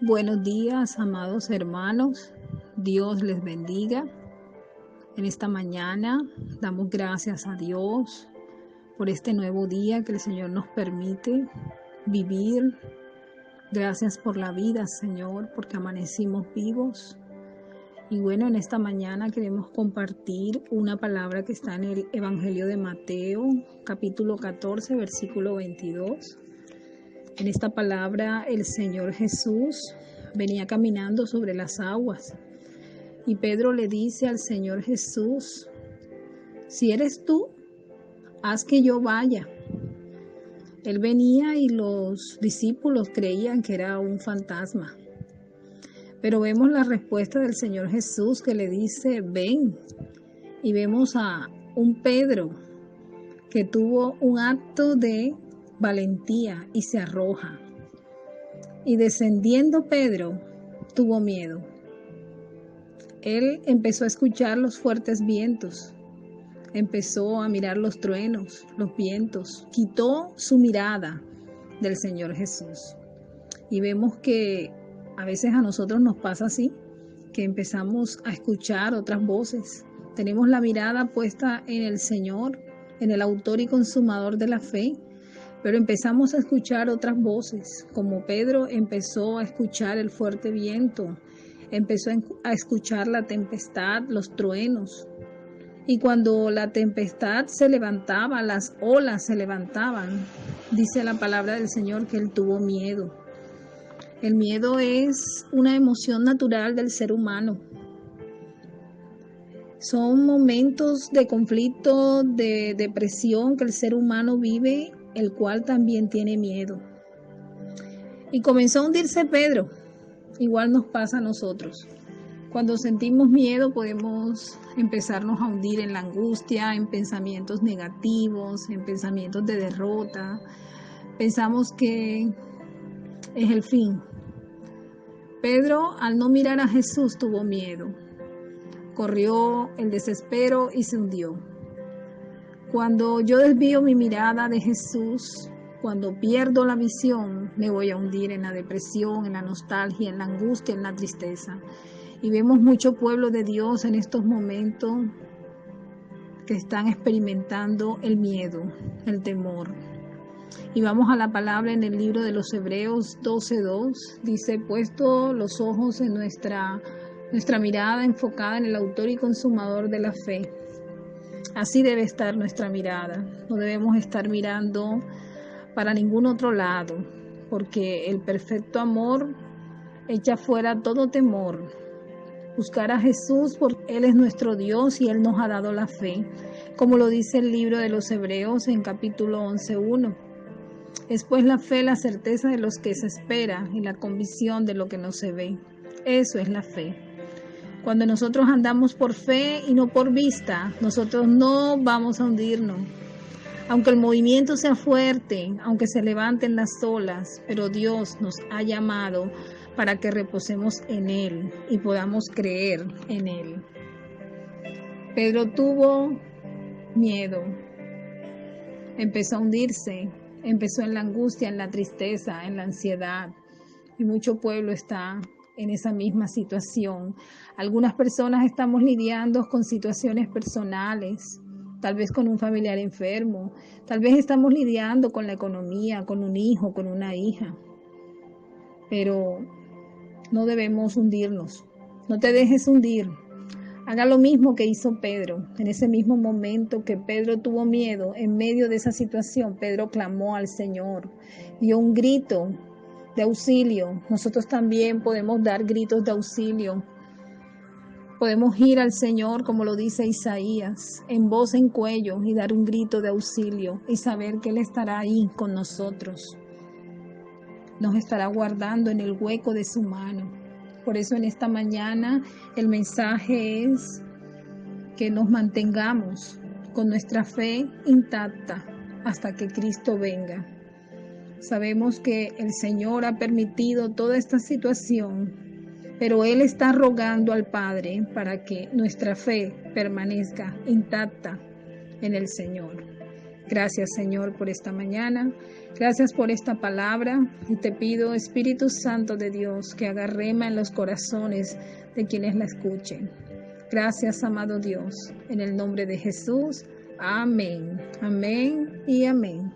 Buenos días, amados hermanos. Dios les bendiga. En esta mañana damos gracias a Dios por este nuevo día que el Señor nos permite vivir. Gracias por la vida, Señor, porque amanecimos vivos. Y bueno, en esta mañana queremos compartir una palabra que está en el Evangelio de Mateo, capítulo 14, versículo 22. En esta palabra el Señor Jesús venía caminando sobre las aguas y Pedro le dice al Señor Jesús: si eres tú, haz que yo vaya. Él venía y los discípulos creían que era un fantasma, pero vemos la respuesta del Señor Jesús que le dice: ven. Y vemos a un Pedro que tuvo un acto de valentía y se arroja. Y descendiendo Pedro, tuvo miedo. Él empezó a escuchar los fuertes vientos, empezó a mirar los truenos, los vientos, quitó su mirada del Señor Jesús. Y vemos que a veces a nosotros nos pasa así, que empezamos a escuchar otras voces. Tenemos la mirada puesta en el Señor, en el autor y consumador de la fe, pero empezamos a escuchar otras voces, como Pedro empezó a escuchar el fuerte viento, empezó a escuchar la tempestad, los truenos. Y cuando la tempestad se levantaba, las olas se levantaban, dice la palabra del Señor que él tuvo miedo. El miedo es una emoción natural del ser humano. Son momentos de conflicto, de depresión que el ser humano vive, el cual también tiene miedo. Y comenzó a hundirse Pedro. Igual nos pasa a nosotros. Cuando sentimos miedo podemos empezarnos a hundir en la angustia, en pensamientos negativos, en pensamientos de derrota. Pensamos que es el fin. Pedro, al no mirar a Jesús, tuvo miedo. Corrió el desespero y se hundió. Cuando yo desvío mi mirada de Jesús, cuando pierdo la visión, me voy a hundir en la depresión, en la nostalgia, en la angustia, en la tristeza. Y vemos mucho pueblo de Dios en estos momentos que están experimentando el miedo, el temor. Y vamos a la palabra en el libro de los Hebreos 12:2. Dice: puesto los ojos en nuestra mirada enfocada en el autor y consumador de la fe. Así debe estar nuestra mirada. No debemos estar mirando para ningún otro lado, porque el perfecto amor echa fuera todo temor. Buscar a Jesús porque Él es nuestro Dios y Él nos ha dado la fe, como lo dice el libro de los Hebreos en capítulo 11:1. Es pues la fe, la certeza de los que se espera y la convicción de lo que no se ve. Eso es la fe. Cuando nosotros andamos por fe y no por vista, nosotros no vamos a hundirnos. Aunque el movimiento sea fuerte, aunque se levanten las olas, pero Dios nos ha llamado para que reposemos en Él y podamos creer en Él. Pedro tuvo miedo, empezó a hundirse, empezó en la angustia, en la tristeza, en la ansiedad, y mucho pueblo está en esa misma situación. Algunas personas estamos lidiando con situaciones personales, tal vez con un familiar enfermo, tal vez estamos lidiando con la economía, con un hijo, con una hija, pero no debemos hundirnos. No te dejes hundir. Haga lo mismo que hizo Pedro. En ese mismo momento que Pedro tuvo miedo, en medio de esa situación, Pedro clamó al Señor, dio un grito de auxilio. Nosotros también podemos dar gritos de auxilio. Podemos ir al Señor, como lo dice Isaías, en voz en cuello, y dar un grito de auxilio y saber que Él estará ahí con nosotros. Nos estará guardando en el hueco de su mano. Por eso en esta mañana el mensaje es que nos mantengamos con nuestra fe intacta hasta que Cristo venga. Sabemos que el Señor ha permitido toda esta situación, pero Él está rogando al Padre para que nuestra fe permanezca intacta en el Señor. Gracias, Señor, por esta mañana. Gracias por esta palabra. Y te pido, Espíritu Santo de Dios, que haga rema en los corazones de quienes la escuchen. Gracias, amado Dios. En el nombre de Jesús. Amén. Amén y amén.